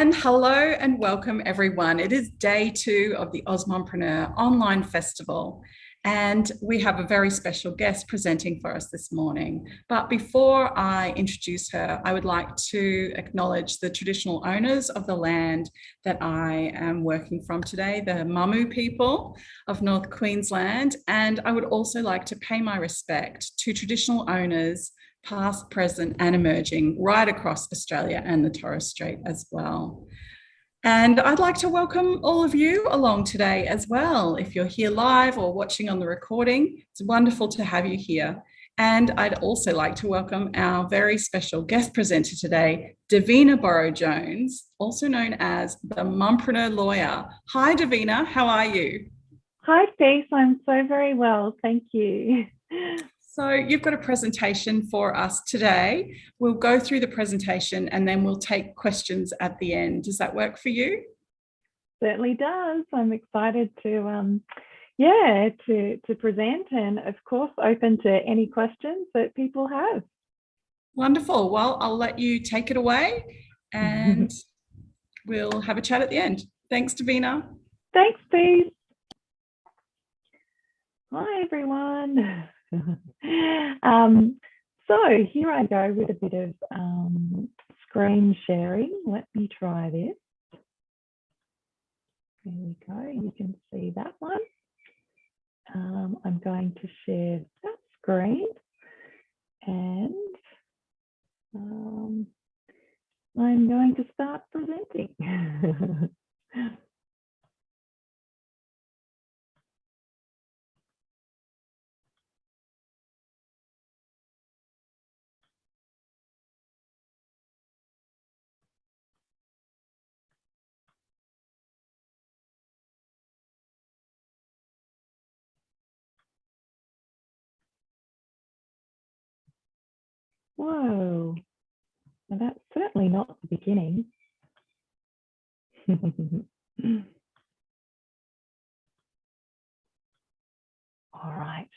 And hello and welcome everyone. It is day 2 of the Mumpreneur online festival, and we have a very special guest presenting for us this morning. But before I introduce her, I would like to acknowledge the traditional owners of the land that I am working from today, the Mumu people of North Queensland. And I would also like to pay my respect to traditional owners past, present, and emerging right across Australia and the Torres Strait as well. And I'd like to welcome all of you along today as well. If you're here live or watching on the recording, it's wonderful to have you here. And I'd also like to welcome our very special guest presenter today, Davina Borrow-Jones, also known as the Mumpreneur lawyer. Hi, Davina, how are you? Hi, Steve. I'm so very well. Thank you. So you've got a presentation for us today. We'll go through the presentation and then we'll take questions at the end. Does that work for you? Certainly does. I'm excited to present, and of course open to any questions that people have. Wonderful. Well, I'll let you take it away and we'll have a chat at the end. Thanks, Davina. Thanks, Steve. Hi, everyone. So here I go with a bit of screen sharing. Let me try this. There we go. You can see that one. I'm going to share that screen, and I'm going to start presenting. Whoa, well, that's certainly not the beginning. All right.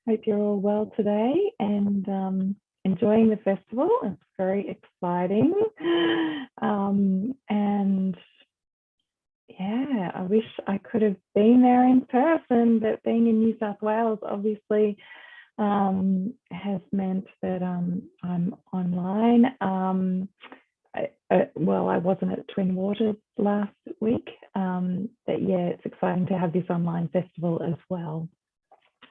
Hope you're all well today and enjoying the festival. It's very exciting. And yeah, I wish I could have been there in person, but being in New South Wales obviously has meant that I'm online. Well, I wasn't at Twin Waters last week, but yeah, it's exciting to have this online festival as well.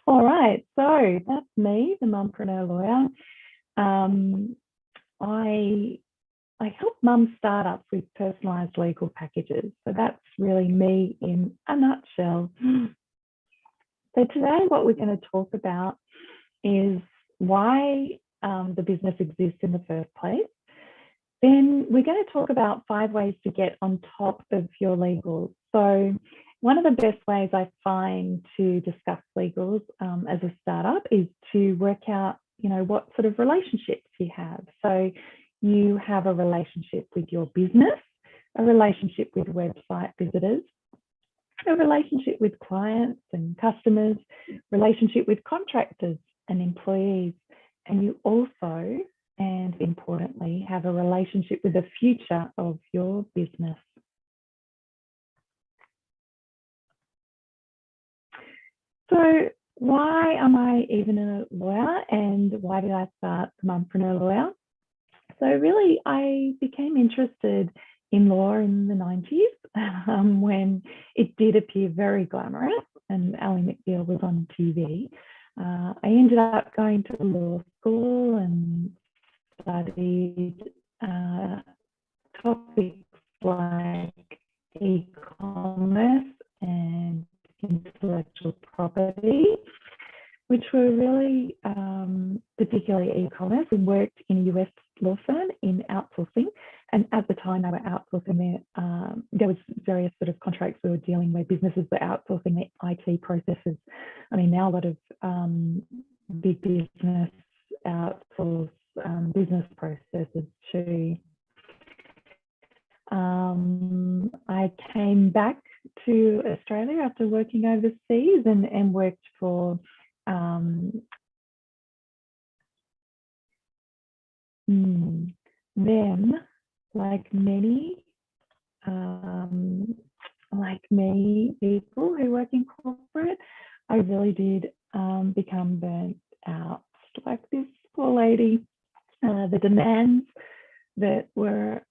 All right, so that's me, the Mumpreneur lawyer. I help mums startups with personalised legal packages. So that's really me in a nutshell. So today what we're going to talk about is why the business exists in the first place. Then we're going to talk about 5 ways to get on top of your legals. So one of the best ways I find to discuss legals as a startup is to work out, what sort of relationships you have. So you have a relationship with your business, a relationship with website visitors, a relationship with clients and customers, relationship with contractors and employees, and you also, and importantly, have a relationship with the future of your business. So why am I even a lawyer, and why did I start the Mumpreneur lawyer? So really, I became interested in law in the 90s when it did appear very glamorous and Ally McBeal was on TV. I ended up going to law school and studied topics like e-commerce and intellectual property, which were really particularly e-commerce. We worked in a US law firm in outsourcing, and at the time they were outsourcing there was various sort of contracts we were dealing where businesses were outsourcing their IT processes. I mean, now a lot of big business outsource business processes too. I came back to Australia after working overseas and worked for then like many people who work in corporate, I really did become burnt out. Like this poor lady, the demands that were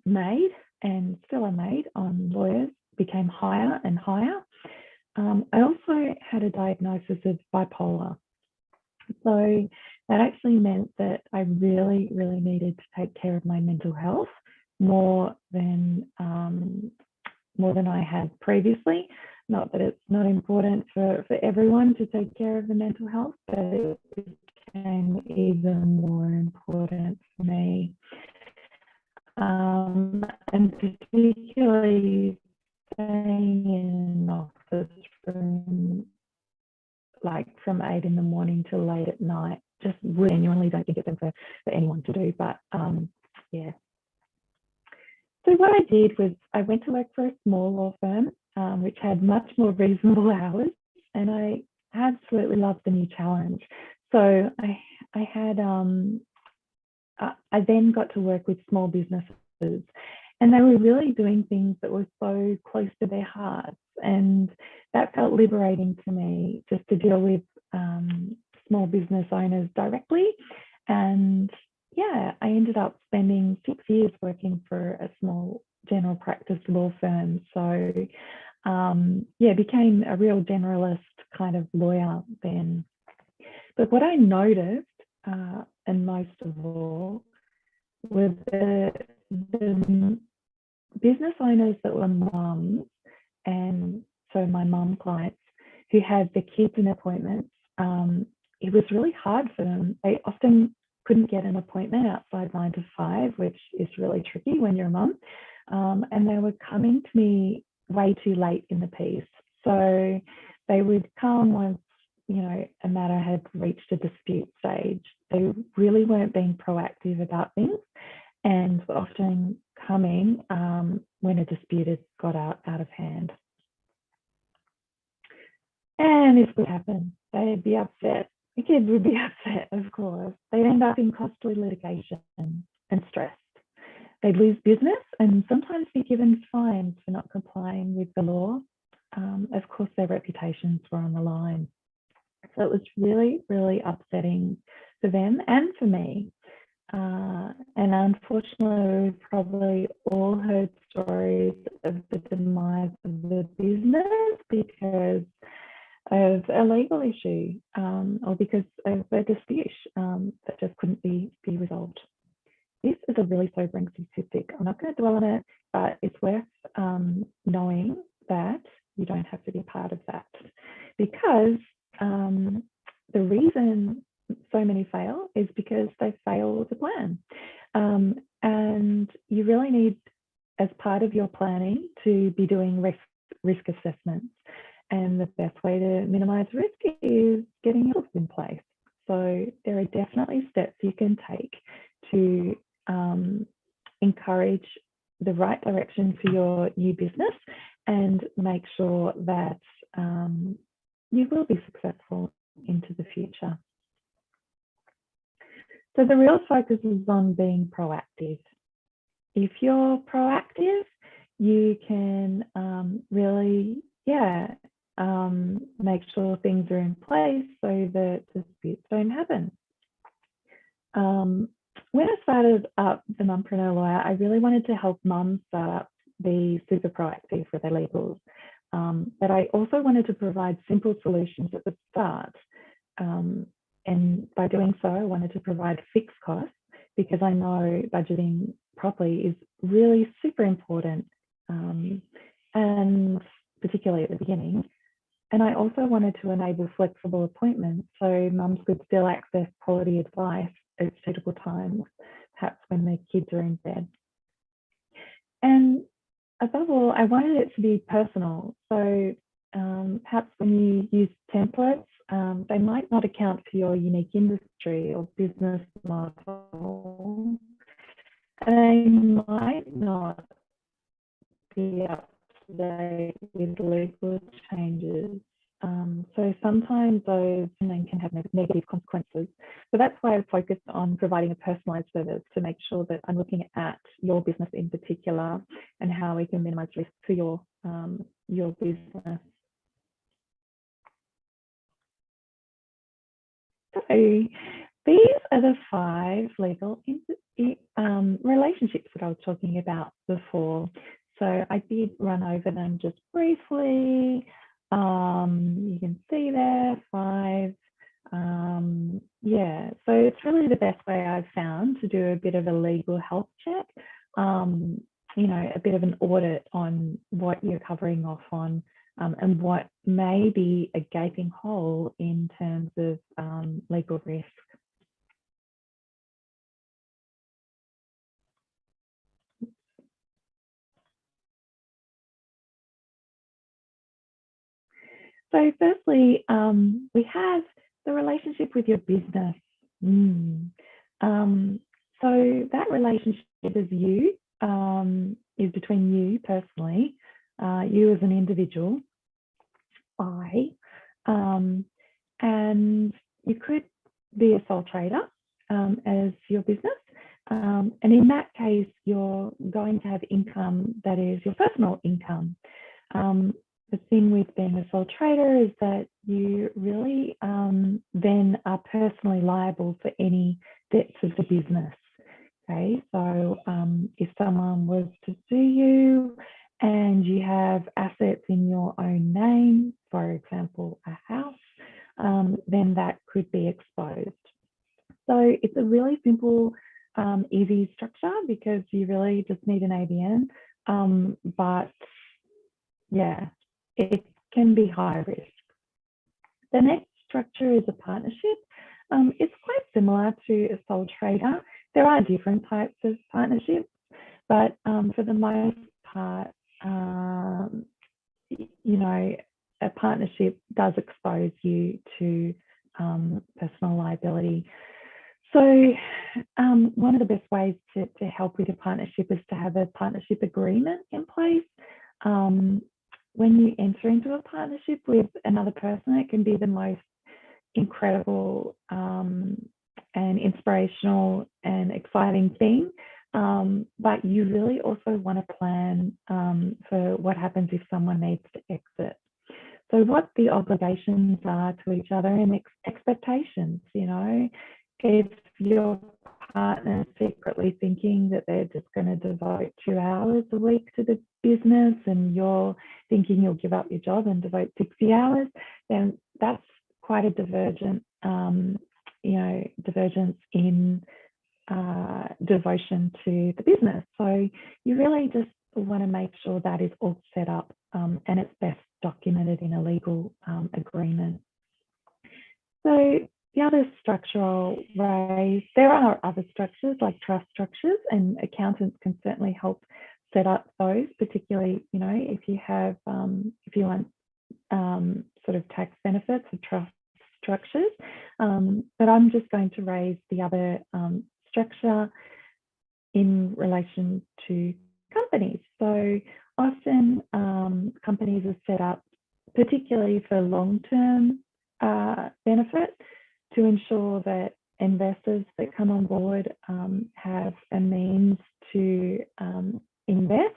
made and still are made on lawyers became higher and higher. I also had a diagnosis of bipolar. So that actually meant that I really, really needed to take care of my mental health more than I had previously. Not that it's not important for everyone to take care of the mental health, but it became even more important for me. And particularly staying in an office room like from 8 in the morning till late at night, just genuinely don't think it's for anyone to do. But yeah. So what I did was I went to work for a small law firm, which had much more reasonable hours, and I absolutely loved the new challenge. So I had I then got to work with small businesses, and they were really doing things that were so close to their hearts, and that felt liberating to me, just to deal with small business owners directly. And yeah, I ended up spending 6 years working for a small general practice law firm. So yeah, became a real generalist kind of lawyer then. But what I noticed, and most of all, were the business owners that were mums, and so my mum clients who had the kids in appointments, it was really hard for them. They often couldn't get an appointment outside 9 to 5, which is really tricky when you're a mum. And they were coming to me way too late in the piece. So they would come once, you know, a matter had reached a dispute stage. They really weren't being proactive about things, and were often coming when a dispute had got out of hand. And this would happen. They'd be upset. The kids would be upset, of course. They'd end up in costly litigation and stressed. They'd lose business and sometimes be given fines for not complying with the law. Of course, their reputations were on the line. So it was really, really upsetting for them and for me. And unfortunately, we've probably all heard stories of the demise of the business because of a legal issue or because of a dispute that just couldn't be resolved. This is a really sobering statistic. I'm not going to dwell on it, but it's worth knowing that you don't have to be a part of that, because the reason so many fail is because they fail to plan. And you really need, as part of your planning, to be doing risk assessments. And the best way to minimize risk is getting your in place. So there are definitely steps you can take to encourage the right direction for your new business and make sure that you will be successful into the future. So the real focus is on being proactive. If you're proactive, you can really, make sure things are in place so that disputes don't happen. When I started up the Mumpreneur Lawyer, I really wanted to help mums startups be super proactive with their legals. But I also wanted to provide simple solutions at the start. And by doing so, I wanted to provide fixed costs, because I know budgeting properly is really super important, and particularly at the beginning. And I also wanted to enable flexible appointments so mums could still access quality advice at suitable times, perhaps when their kids are in bed. And above all, I wanted it to be personal. So perhaps when you use templates, they might not account for your unique industry or business model. They might not be up to date with legal changes. So sometimes those then can have negative consequences. So that's why I focused on providing a personalised service to make sure that I'm looking at your business in particular and how we can minimise risk for your business. So these are the 5 legal relationships that I was talking about before. So I did run over them just briefly. You can see there 5. Yeah, so it's really the best way I've found to do a bit of a legal health check, you know, a bit of an audit on what you're covering off on, and what may be a gaping hole in terms of legal risk. So firstly, we have the relationship with your business. So that relationship is between you personally, you as an individual, and you could be a sole trader as your business. And in that case, you're going to have income that is your personal income. The thing with being a sole trader is that you really then are personally liable for any debts of the business. Okay, so if someone was to sue you and you have assets in your own name, for example, a house, then that could be exposed. So it's a really simple, easy structure because you really just need an ABN, but yeah, it can be high risk. The next structure is a partnership. It's quite similar to a sole trader. There are different types of partnerships, but for the most part, you know, a partnership does expose you to personal liability. So one of the best ways to help with a partnership is to have a partnership agreement in place. When you enter into a partnership with another person, it can be the most incredible and inspirational and exciting thing. But you really also want to plan for what happens if someone needs to exit. So what the obligations are to each other and expectations, you know, if your partner secretly thinking that they're just going to devote 2 hours a week to the business and you're thinking you'll give up your job and devote 60 hours, then that's quite a divergence in devotion to the business. So you really just want to make sure that is all set up and it's best documented in a legal agreement. So the other structure I'll raise, there are other structures like trust structures, and accountants can certainly help set up those, particularly, you know, if you have, if you want sort of tax benefits of trust structures. But I'm just going to raise the other structure in relation to companies. So often companies are set up particularly for long-term benefit to ensure that investors that come on board have a means to invest.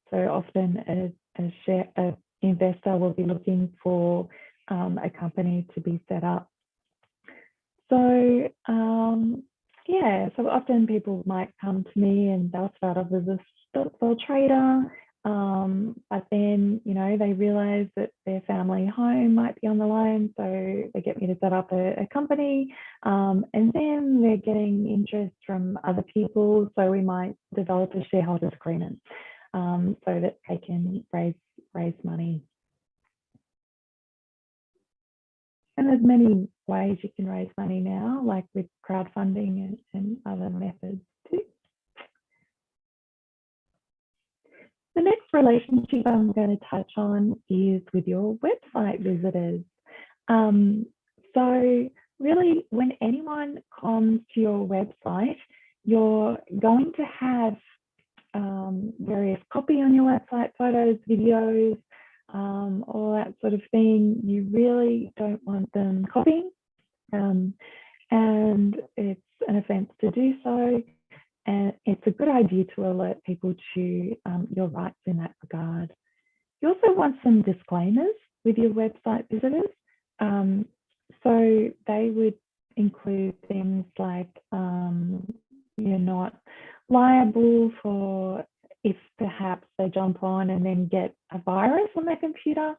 So often an investor will be looking for a company to be set up. So yeah, so often people might come to me and they'll start off as a sole trader, but then, you know, they realize that their family home might be on the line, so they get me to set up a company, and then they're getting interest from other people, so we might develop a shareholders agreement so that they can raise money. And there's many ways you can raise money now, like with crowdfunding and other methods too. The next relationship I'm going to touch on is with your website visitors. So really, when anyone comes to your website, you're going to have various copy on your website, photos, videos, all that sort of thing. You really don't want them copying, and it's an offence to do so. And it's a good idea to alert people to your rights in that regard. You also want some disclaimers with your website visitors. So they would include things like you're not liable for if perhaps they jump on and then get a virus on their computer.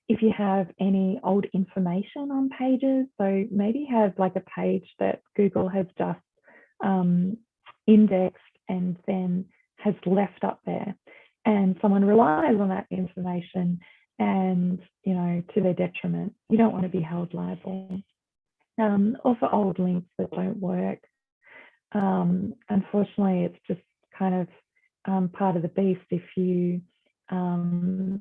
If you have any old information on pages, so maybe have like a page that Google has just indexed and then has left up there, and someone relies on that information and, you know, to their detriment. You don't want to be held liable. Or for old links that don't work. Unfortunately, it's just kind of part of the beast if you, you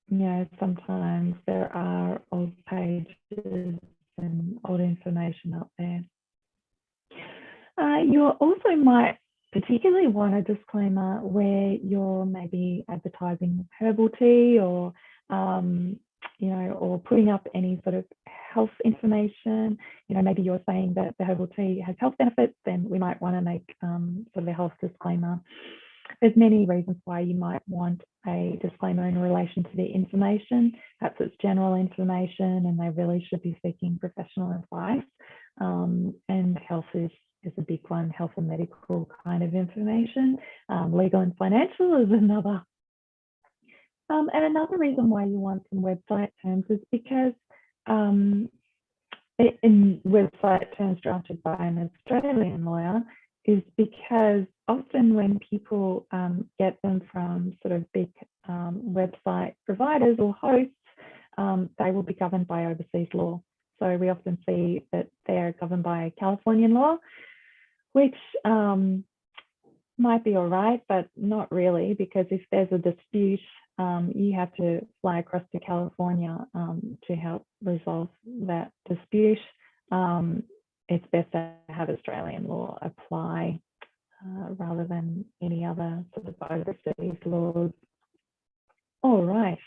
know, sometimes there are old pages and old information up there. You also might particularly want a disclaimer where you're maybe advertising herbal tea or, you know, or putting up any sort of health information. You know, maybe you're saying that the herbal tea has health benefits, then we might want to make sort of a health disclaimer. There's many reasons why you might want a disclaimer in relation to the information. Perhaps it's general information and they really should be seeking professional advice. And health is a big one, health and medical kind of information. Legal and financial is another. And another reason why you want some website terms is because in website terms drafted by an Australian lawyer, is because often when people get them from sort of big website providers or hosts, they will be governed by overseas law. So we often see that they're governed by Californian law, which might be all right, but not really, because if there's a dispute, you have to fly across to California to help resolve that dispute. It's best to have Australian law apply rather than any other sort of overseas laws. All right.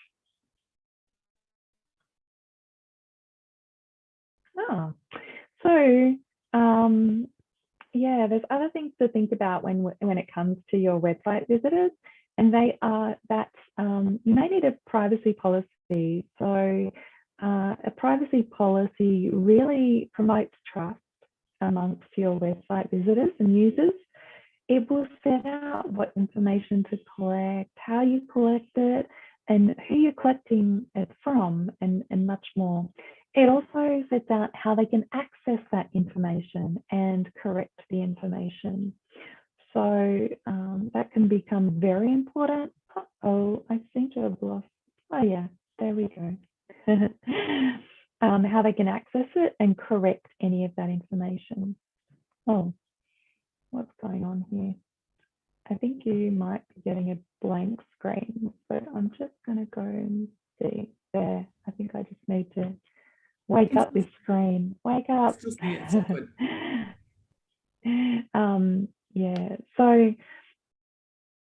So yeah, there's other things to think about when it comes to your website visitors, and they are that you may need a privacy policy. So a privacy policy really promotes trust amongst your website visitors and users. It will set out what information to collect, how you collect it, and who you're collecting it from, and much more. It also sets out how they can access that information and correct the information. So that can become very important. Oh, I seem to have lost. Oh yeah, there we go. How they can access it and correct any of that information. Oh, what's going on here? I think you might be getting a blank screen, but I'm just going to go and see there. I think I just need to wake up this screen. Wake up. Yeah, so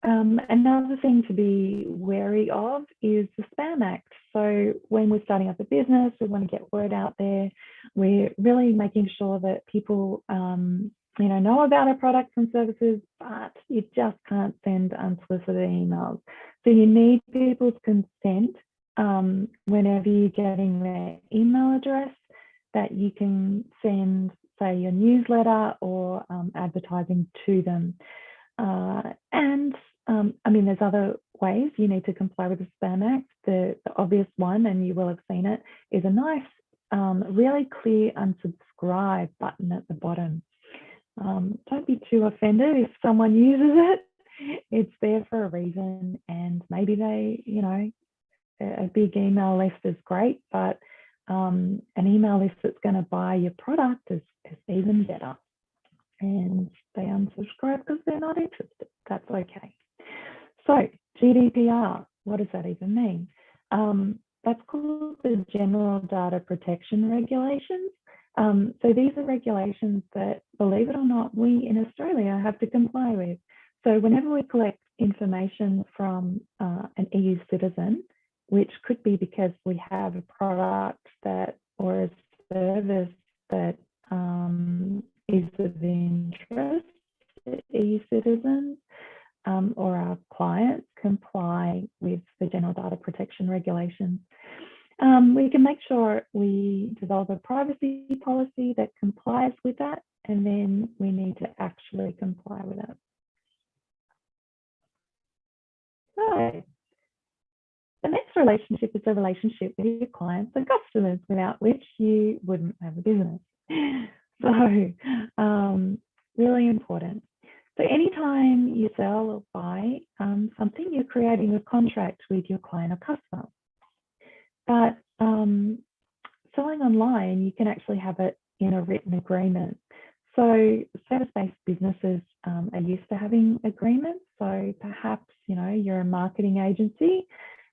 another thing to be wary of is the Spam Act. So when we're starting up a business, we want to get word out there. We're really making sure that people you know about our products and services, but you just can't send unsolicited emails. So you need people's consent whenever you're getting their email address, that you can send, say, your newsletter or advertising to them. And I mean, there's other ways you need to comply with the Spam Act. The obvious one, and you will have seen it, is a nice, really clear unsubscribe button at the bottom. Don't be too offended if someone uses it. It's there for a reason, and maybe they, you know, a big email list is great, but an email list that's going to buy your product is even better. And they unsubscribe because they're not interested. That's okay. So GDPR, what does that even mean? That's called the General Data Protection Regulations. So these are regulations that, believe it or not, we in Australia have to comply with. So whenever we collect information from an EU citizen, which could be because we have a product that or a service that is of interest to EU citizens or our clients comply with the General Data Protection Regulations. We can make sure we develop a privacy policy that complies with that, and then we need to actually comply with it. So the next relationship is a relationship with your clients and customers, without which you wouldn't have a business. So really important. So anytime you sell or buy something, you're creating a contract with your client or customer. But selling online, you can actually have it in a written agreement. So service-based businesses are used to having agreements. So perhaps, you're a marketing agency,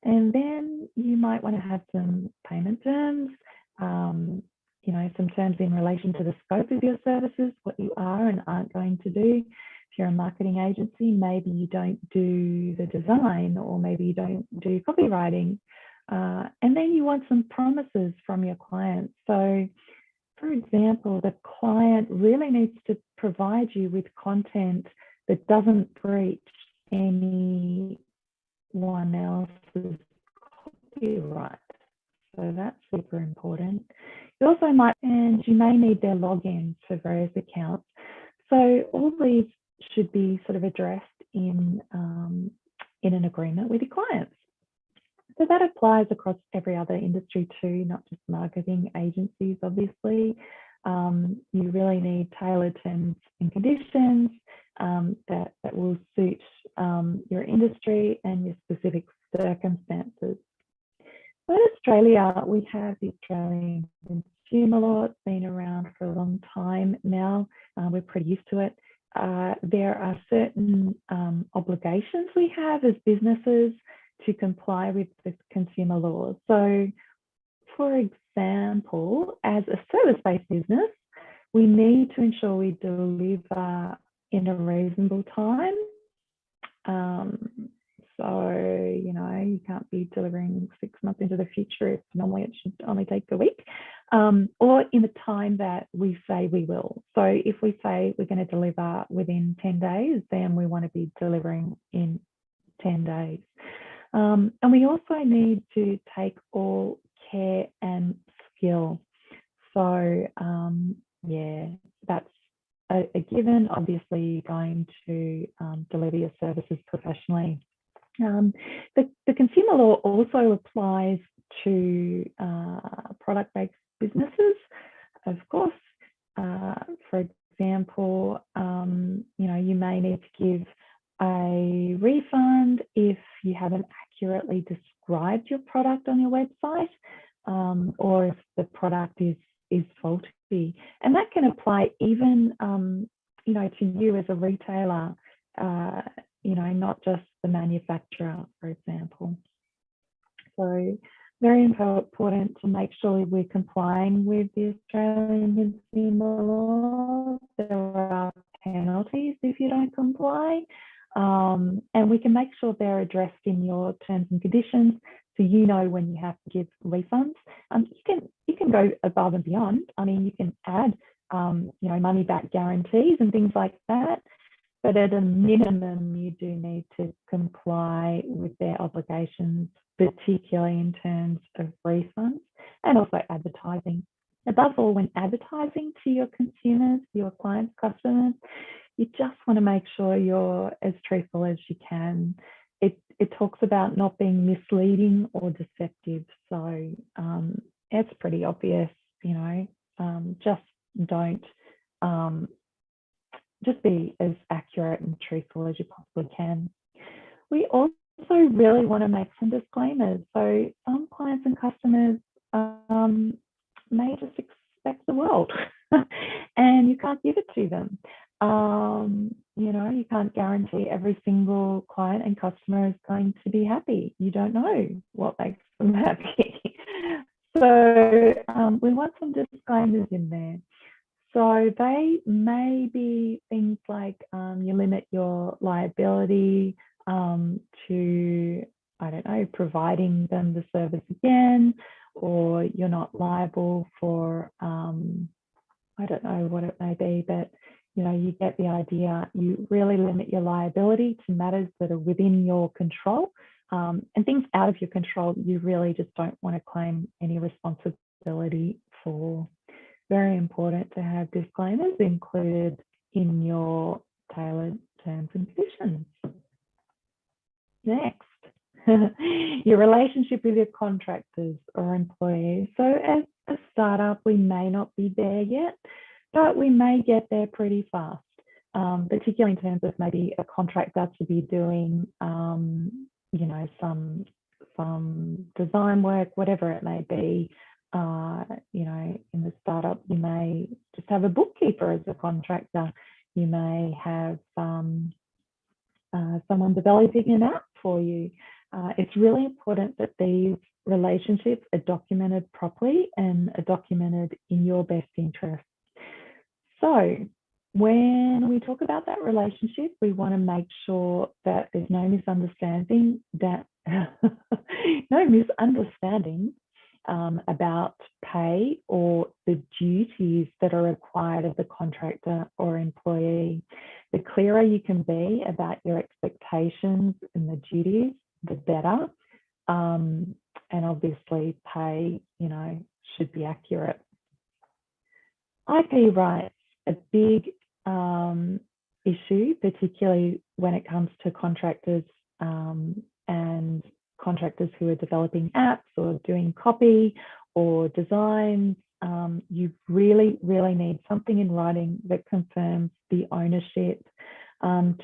and then you might want to have some payment terms, some terms in relation to the scope of your services, what you are and aren't going to do. If you're a marketing agency, maybe you don't do the design, or maybe you don't do copywriting. And then you want some promises from your client. So, for example, the client really needs to provide you with content that doesn't breach anyone else's copyright. So that's super important. You also you may need their logins for various accounts. So all these should be sort of addressed in an agreement with your clients. So that applies across every other industry too, not just marketing agencies, obviously. You really need tailored terms and conditions that will suit your industry and your specific circumstances. So in Australia, we have the Australian Consumer Law. It's been around for a long time now. We're pretty used to it. There are certain obligations we have as businesses to comply with the consumer laws. So, for example, as a service-based business, we need to ensure we deliver in a reasonable time. So, you can't be delivering 6 months into the future if normally it should only take a week, or in the time that we say we will. So if we say we're going to deliver within 10 days, then we want to be delivering in 10 days. And we also need to take all care and skill. So, that's a given. Obviously, you're going to deliver your services professionally. The consumer law also applies to product-based businesses, of course. For example, you may need to give a refund if you haven't accurately described your product on your website, or if the product is faulty. And that can apply even, to you as a retailer, not just the manufacturer, for example. So very important to make sure we're complying with the Australian consumer law. There are penalties if you don't comply. And we can make sure they're addressed in your terms and conditions, so when you have to give refunds. You can go above and beyond. I mean, you can add money back guarantees and things like that. But at a minimum, you do need to comply with their obligations, particularly in terms of refunds and also advertising. Above all, when advertising to your consumers, your clients, customers, you just want to make sure you're as truthful as you can. It talks about not being misleading or deceptive. So it's pretty obvious, just don't, just be as accurate and truthful as you possibly can. We also really want to make some disclaimers. So some clients and customers may just expect the world and you can't give it to them. You can't guarantee every single client and customer is going to be happy. You don't know what makes them happy. So we want some disclaimers in there. So they may be things like you limit your liability to I don't know, providing them the service again, or you're not liable for, I don't know what it may be, but you get the idea. You really limit your liability to matters that are within your control, and things out of your control, you really just don't want to claim any responsibility for. Very important to have disclaimers included in your tailored terms and conditions. Next, your relationship with your contractors or employees. So as a startup, we may not be there yet, but we may get there pretty fast, particularly in terms of maybe a contractor to be doing, some design work, whatever it may be. In the startup, you may just have a bookkeeper as a contractor. You may have someone developing an app for you. It's really important that these relationships are documented properly and are documented in your best interest. So when we talk about that relationship, we want to make sure that there's no misunderstanding, about pay or the duties that are required of the contractor or employee. The clearer you can be about your expectations and the duties, the better. And obviously pay, should be accurate. IP rights, a big issue, particularly when it comes to contractors and contractors who are developing apps or doing copy or designs. You really, really need something in writing that confirms the ownership.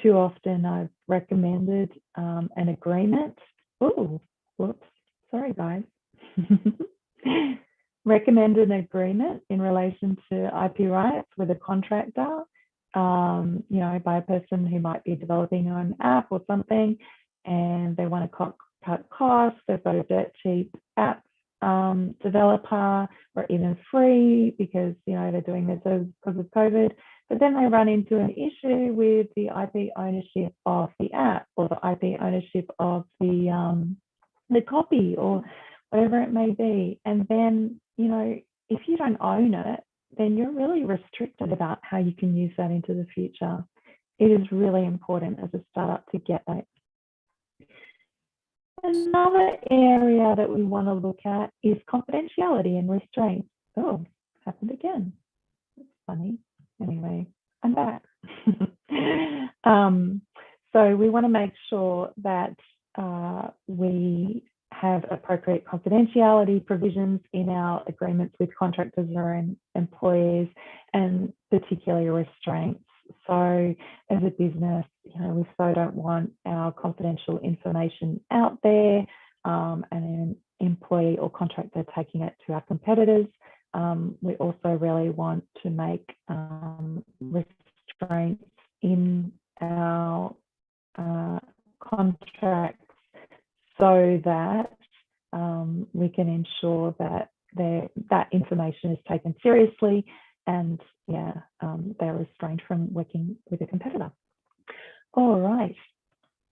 Too often I've recommended an agreement. Oh, whoops, sorry guys. Recommended an agreement in relation to IP rights with a contractor, by a person who might be developing an app or something, and they want to cut costs. They've got a dirt cheap app developer, or even free, because they're doing this because of COVID. But then they run into an issue with the IP ownership of the app, or the IP ownership of the copy, or whatever it may be. And then if you don't own it, then you're really restricted about how you can use that into the future. It is really important as a startup to get that. Another area that we want to look at is confidentiality and restraint. Oh, happened again. That's funny. Anyway, I'm back. So we want to make sure that we have appropriate confidentiality provisions in our agreements with contractors or employees, and particularly restraints. So as a business, we so don't want our confidential information out there, and an employee or contractor taking it to our competitors. We also really want to make restraints in our contracts so that we can ensure that that information is taken seriously, and they're restrained from working with a competitor. All right.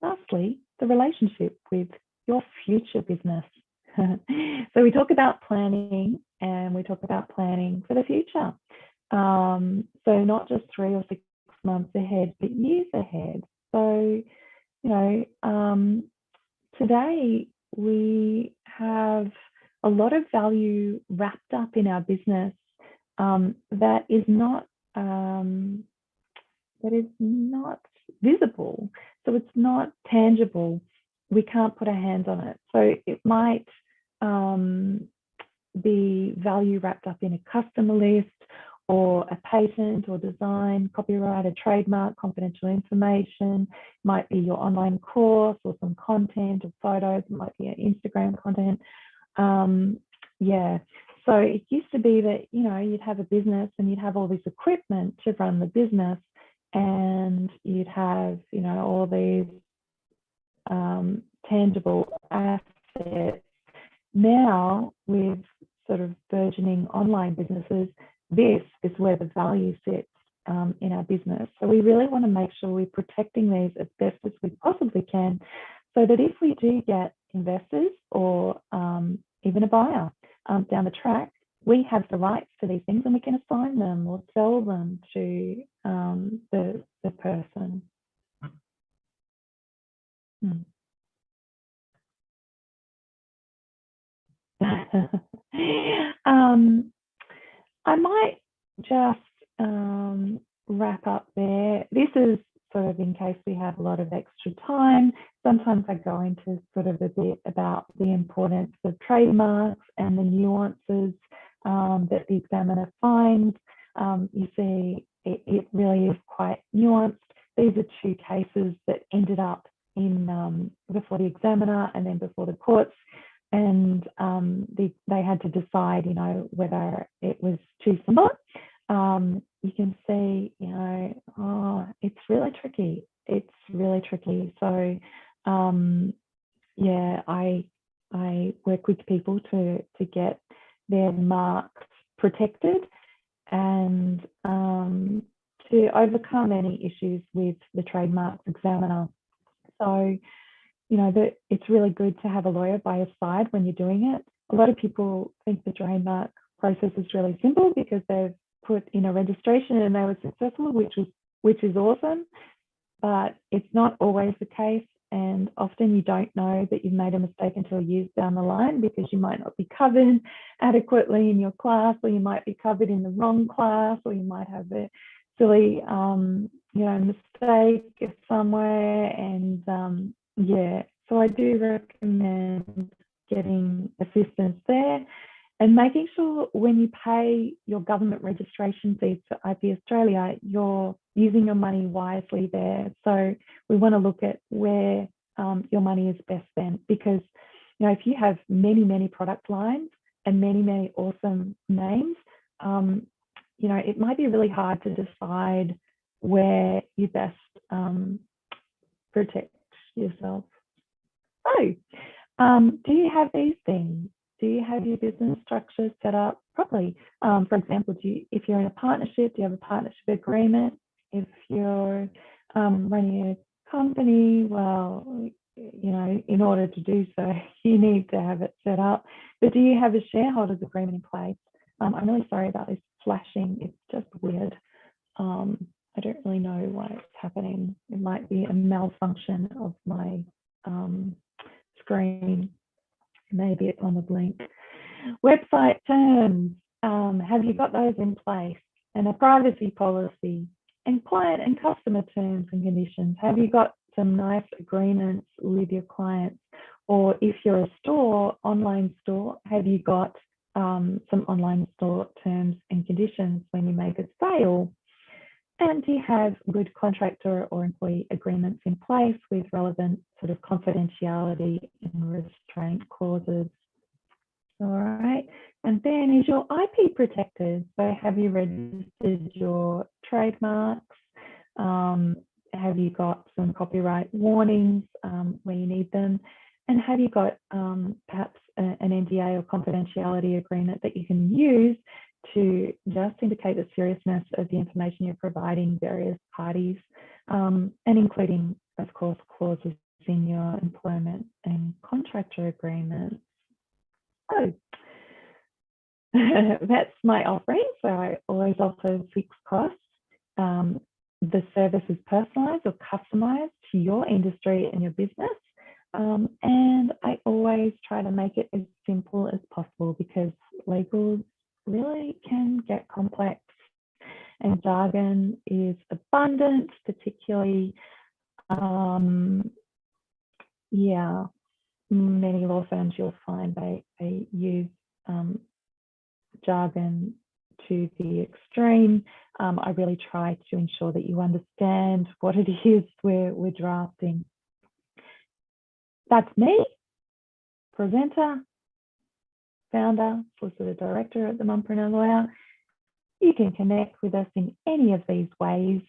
Lastly, the relationship with your future business. So we talk about planning, and we talk about planning for the future. So not just 3 or 6 months ahead, but years ahead. So, today we have a lot of value wrapped up in our business that is not visible. So it's not tangible. We can't put our hands on it. So it might be value wrapped up in a customer list, or a patent or design, copyright, a trademark, confidential information. It might be your online course, or some content or photos. It might be an Instagram content. So it used to be that, you'd have a business and you'd have all this equipment to run the business, and you'd have, all these tangible assets. Now, with sort of burgeoning online businesses, this is where the value sits in our business. So we really want to make sure we're protecting these as best as we possibly can, so that if we do get investors or even a buyer down the track, we have the rights to these things and we can assign them or sell them to the person. I might just wrap up there. This is sort of in case we have a lot of extra time. Sometimes I go into sort of a bit about the importance of trademarks and the nuances that the examiner finds. You see, it really is quite nuanced. These are two cases that ended up in before the examiner and then before the courts. And they had to decide, you know, whether it was too similar. You can see, you know, it's really tricky. It's really tricky. So, yeah, I work with people to get their marks protected and to overcome any issues with the trademarks examiner. So, you know, that it's really good to have a lawyer by your side when you're doing it. A lot of people think the trademark process is really simple because they've put in a registration and they were successful, which is awesome, but it's not always the case. And often you don't know that you've made a mistake until years down the line because you might not be covered adequately in your class, or you might be covered in the wrong class, or you might have a silly, you know, mistake somewhere. And yeah, so I do recommend getting assistance there and making sure when you pay your government registration fees for IP Australia, you're using your money wisely there. So we want to look at where your money is best spent, because, you know, if you have many, many product lines and many, many awesome names, you know, it might be really hard to decide where you best protect yourself. So, do you have these things? Do you have your business structure set up properly? For example, if you're in a partnership, do you have a partnership agreement? If you're running a company, well, you know, in order to do so, you need to have it set up. But do you have a shareholders agreement in place? I'm really sorry about this flashing. It's just weird. I don't really know why it's happening. It might be a malfunction of my screen. Maybe it's on the blink. Website terms, have you got those in place? And a privacy policy and client and customer terms and conditions. Have you got some nice agreements with your clients? Or if you're a store, online store, have you got some online store terms and conditions when you make a sale? And do you have good contractor or employee agreements in place with relevant sort of confidentiality and restraint clauses? All right. And then, is your IP protected? So have you registered your trademarks? Have you got some copyright warnings where you need them? And have you got perhaps an NDA or confidentiality agreement that you can use to just indicate the seriousness of the information you're providing various parties, and including, of course, clauses in your employment and contractor agreements? So that's my offering. So I always offer fixed costs. The service is personalized or customized to your industry and your business. And I always try to make it as simple as possible, because legals really can get complex and jargon is abundant, particularly, yeah, many law firms you'll find they use jargon to the extreme. I really try to ensure that you understand what it is we're drafting. That's me, presenter, founder, solicitor director at the Mumpreneur Lawyer. You can connect with us in any of these ways.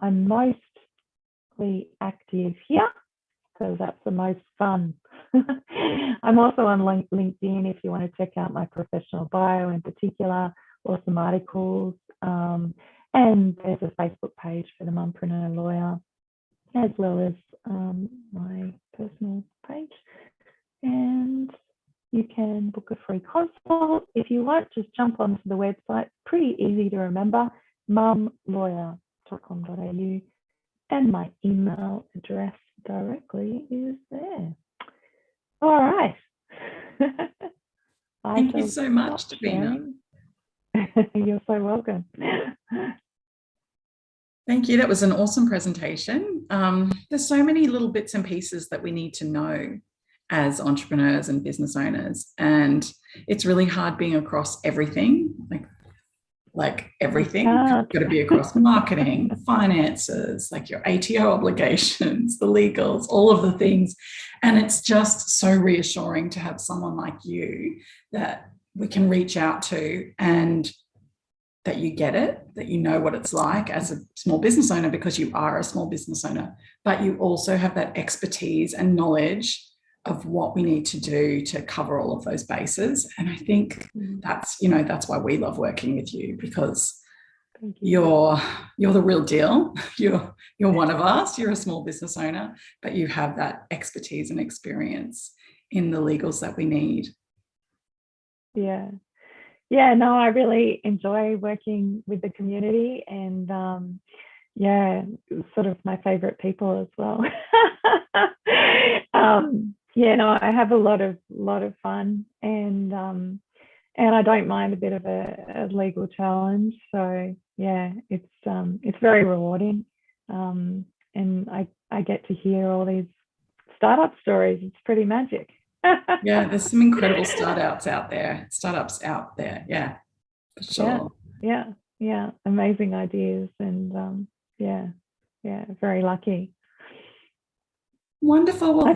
I'm mostly active here because that's the most fun. I'm also on LinkedIn if you want to check out my professional bio in particular, or some articles. And there's a Facebook page for the Mumpreneur Lawyer. as well as my personal page. And you can book a free consult. If you want, just jump onto the website. Pretty easy to remember, mumlawyer.com.au. And my email address directly is there. All right. Thank you so much, Davina. You're so welcome. Thank you. That was an awesome presentation. There's so many little bits and pieces that we need to know as entrepreneurs and business owners. And it's really hard being across everything, like everything. You've got to be across marketing, finances, like your ATO obligations, the legals, all of the things. And it's just so reassuring to have someone like you that we can reach out to, and that you get it, that you know what it's like as a small business owner, because you are a small business owner, but you also have that expertise and knowledge of what we need to do to cover all of those bases. And I think that's why we love working with you, because you're the real deal. You're one of us. You're a small business owner, but you have that expertise and experience in the legals that we need. Yeah, no, I really enjoy working with the community, and sort of my favorite people as well. I have a lot of fun, and I don't mind a bit of a legal challenge. So yeah, it's very rewarding, and I get to hear all these startup stories. It's pretty magic. Yeah, there's some incredible startups out there. Yeah, for sure. Yeah, amazing ideas, and very lucky. Wonderful. Well,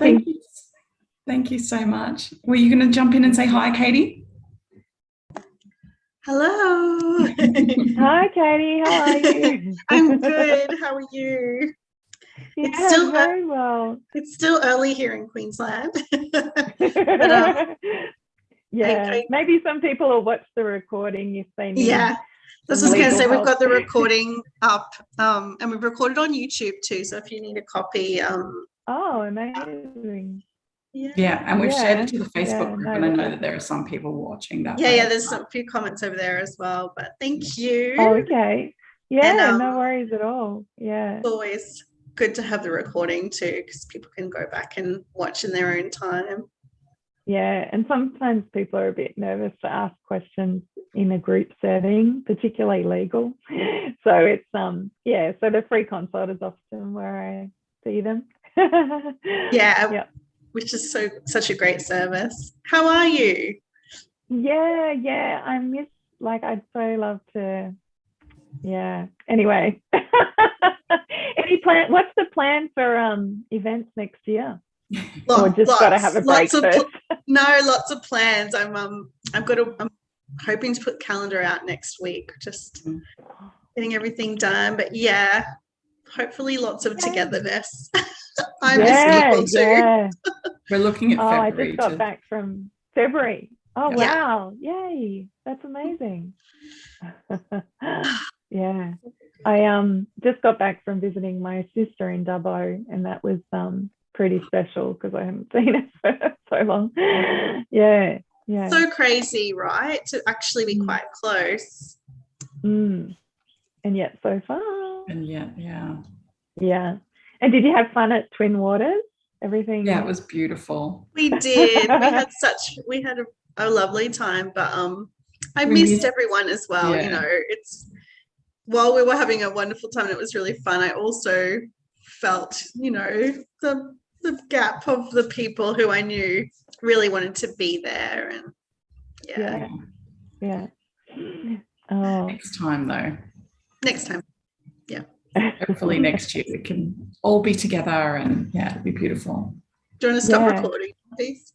thank you so much. Were you going to jump in and say hi, Katie? Hello. Hi, Katie. How are you? I'm good. How are you? Yeah, it's still very well. It's still early here in Queensland. But, maybe some people will watch the recording if they need. Yeah, that's what I was going to say. We've got the recording up, and we've recorded on YouTube too. So if you need a copy, oh, amazing. Yeah, and we've shared it to the Facebook group, and I know that there are some people watching that. Yeah, there's a few comments over there as well. But thank you. Oh, okay. Yeah, and, no worries at all. Yeah, it's always good to have the recording too, because people can go back and watch in their own time. Yeah, and sometimes people are a bit nervous to ask questions in a group setting, particularly legal. So it's so the free consult is often where I see them. Which is such a great service. How are you? Yeah, I miss, I'd so love to. Yeah. Anyway, any plan? What's the plan for events next year? Or just got to have a break first? Lots of plans. I'm hoping to put the calendar out next week. Just getting everything done. But yeah, hopefully lots of togetherness. I miss people too. Yeah. We're looking at February. I just got back from February. Oh wow! Yay, that's amazing. Yeah, I just got back from visiting my sister in Dubbo, and that was pretty special because I haven't seen it for so long. Yeah. So crazy, right? To actually be quite close. And yet so far. And yet, yeah. And did you have fun at Twin Waters? Everything? Yeah, it was beautiful. We did. We had a lovely time, but I missed everyone as well. Yeah. It's while we were having a wonderful time and it was really fun, I also felt, the gap of the people who I knew really wanted to be there. And yeah. Oh. Next time though. Next time. Yeah. Hopefully next year we can all be together, and it'll be beautiful. Do you want to stop recording, please?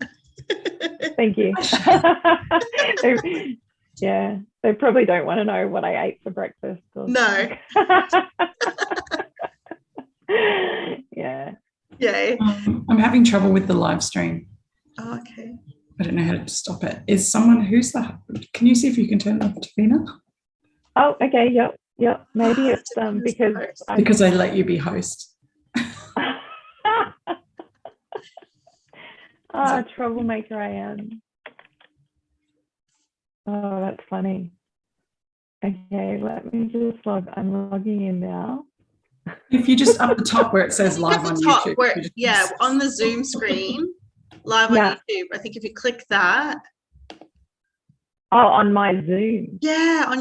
Thank you. They probably don't want to know what I ate for breakfast. No. Yeah. I'm having trouble with the live stream. Oh, okay. I don't know how to stop it. Can you see if you can turn it off, Davina? Oh, okay. Yep. Maybe it's because I let you be host. Oh, troublemaker I am. Oh, that's funny. Okay, let me just I'm logging in now. If you just up the top where it says At live the on top YouTube. where, yeah, on the Zoom screen, live on YouTube. I think if you click that. Oh, on my Zoom. Yeah, on